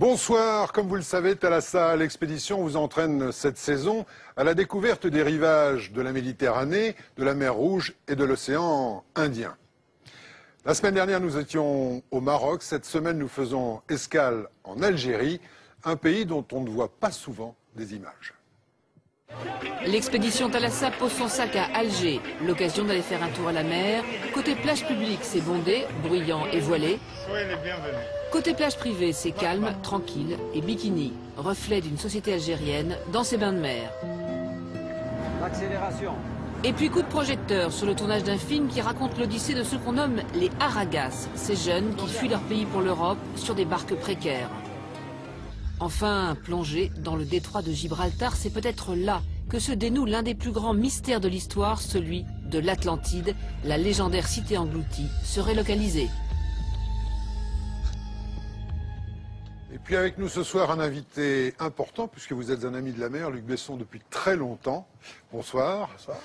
Bonsoir, comme vous le savez, Thalassa, l'expédition vous entraîne cette saison à la découverte des rivages de la Méditerranée, de la mer Rouge et de l'océan Indien. La semaine dernière, nous étions au Maroc. Cette semaine, nous faisons escale en Algérie, un pays dont on ne voit pas souvent des images. L'expédition Thalassa pose son sac à Alger, l'occasion d'aller faire un tour à la mer. Côté plage publique, c'est bondé, bruyant et voilé. Soyez les bienvenus. Côté plage privée, c'est calme, tranquille et bikini, reflet d'une société algérienne dans ses bains de mer. L'accélération. Et puis coup de projecteur sur le tournage d'un film qui raconte l'odyssée de ceux qu'on nomme les Haragas, ces jeunes qui fuient leur pays pour l'Europe sur des barques précaires. Enfin, plongée dans le détroit de Gibraltar, c'est peut-être là que se dénoue l'un des plus grands mystères de l'histoire, celui de l'Atlantide, la légendaire cité engloutie, serait localisée. Et puis avec nous ce soir, un invité important, puisque vous êtes un ami de la mer, Luc Besson, depuis très longtemps. Bonsoir. Bonsoir.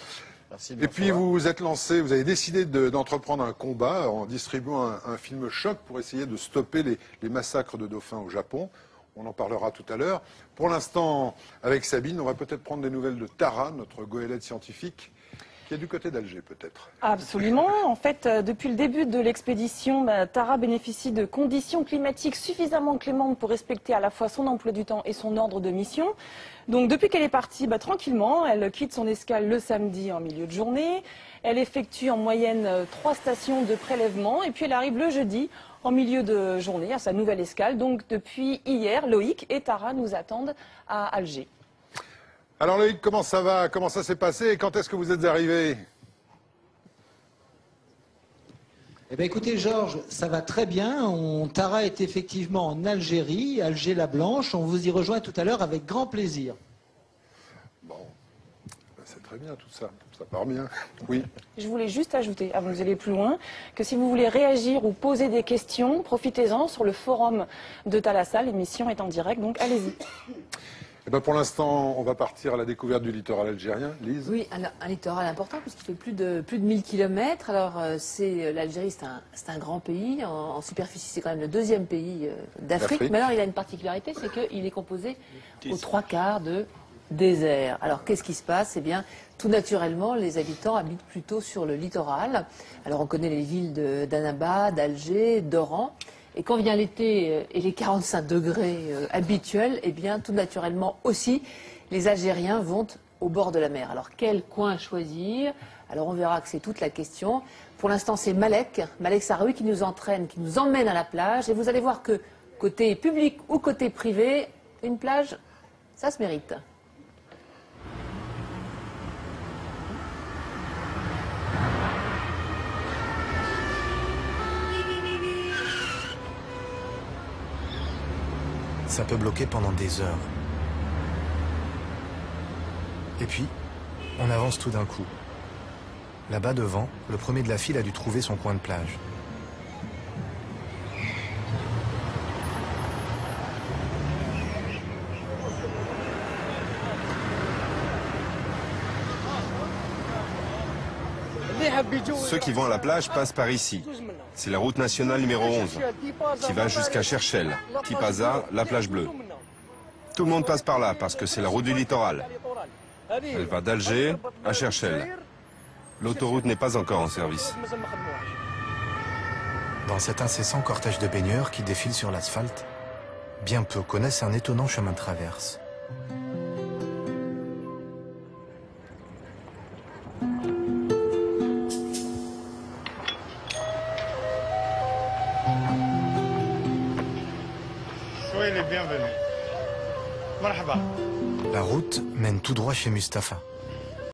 Merci. Et puis vous vous êtes lancé, vous avez décidé d'entreprendre un combat en distribuant un film choc pour essayer de stopper les massacres de dauphins au Japon. On en parlera tout à l'heure. Pour l'instant, avec Sabine, on va peut-être prendre des nouvelles de Tara, notre goélette scientifique, qui est du côté d'Alger peut-être. Absolument. En fait, depuis le début de l'expédition, Tara bénéficie de conditions climatiques suffisamment clémentes pour respecter à la fois son emploi du temps et son ordre de mission. Donc depuis qu'elle est partie, tranquillement, elle quitte son escale le samedi en milieu de journée. Elle effectue en moyenne 3 stations de prélèvement et puis elle arrive le jeudi en milieu de journée à sa nouvelle escale. Donc depuis hier, Loïc et Tara nous attendent à Alger. Alors Loïc, comment ça va? Comment ça s'est passé? Et quand est-ce que vous êtes arrivé? Eh bien, écoutez, Georges, ça va très bien. Tara est effectivement en Algérie, Alger-la-Blanche. On vous y rejoint tout à l'heure avec grand plaisir. Bon, c'est très bien tout ça. Ça part bien. Oui. Je voulais juste ajouter, avant que vous alliez plus loin, que si vous voulez réagir ou poser des questions, profitez-en sur le forum de Thalassa. L'émission est en direct, donc allez-y. Eh ben pour l'instant, on va partir à la découverte du littoral algérien. Lise? Oui, un littoral important puisqu'il fait plus de 1000 km. Alors l'Algérie, c'est un grand pays. En superficie, c'est quand même le 2e pays d'Afrique. Mais alors il a une particularité, c'est qu'il est composé aux 3 quarts de désert. Alors qu'est-ce qui se passe? Eh bien, tout naturellement, les habitants habitent plutôt sur le littoral. Alors on connaît les villes d'Annaba, d'Alger, d'Oran. Et quand vient l'été et les 45 degrés habituels, eh bien, tout naturellement aussi, les Algériens vont au bord de la mer. Alors, quel coin choisir? Alors, on verra que c'est toute la question. Pour l'instant, c'est Malek Sahraoui qui nous entraîne, qui nous emmène à la plage. Et vous allez voir que, côté public ou côté privé, une plage, ça se mérite. Ça peut bloquer pendant des heures. Et puis, on avance tout d'un coup. Là-bas devant, le premier de la file a dû trouver son coin de plage. Ceux qui vont à la plage passent par ici. C'est la route nationale numéro 11, qui va jusqu'à Cherchel, Tipaza, la plage bleue. Tout le monde passe par là, parce que c'est la route du littoral. Elle va d'Alger à Cherchel. L'autoroute n'est pas encore en service. Dans cet incessant cortège de baigneurs qui défilent sur l'asphalte, bien peu connaissent un étonnant chemin de traverse. Soyez les bienvenus. Marhaba. La route mène tout droit chez Mustapha.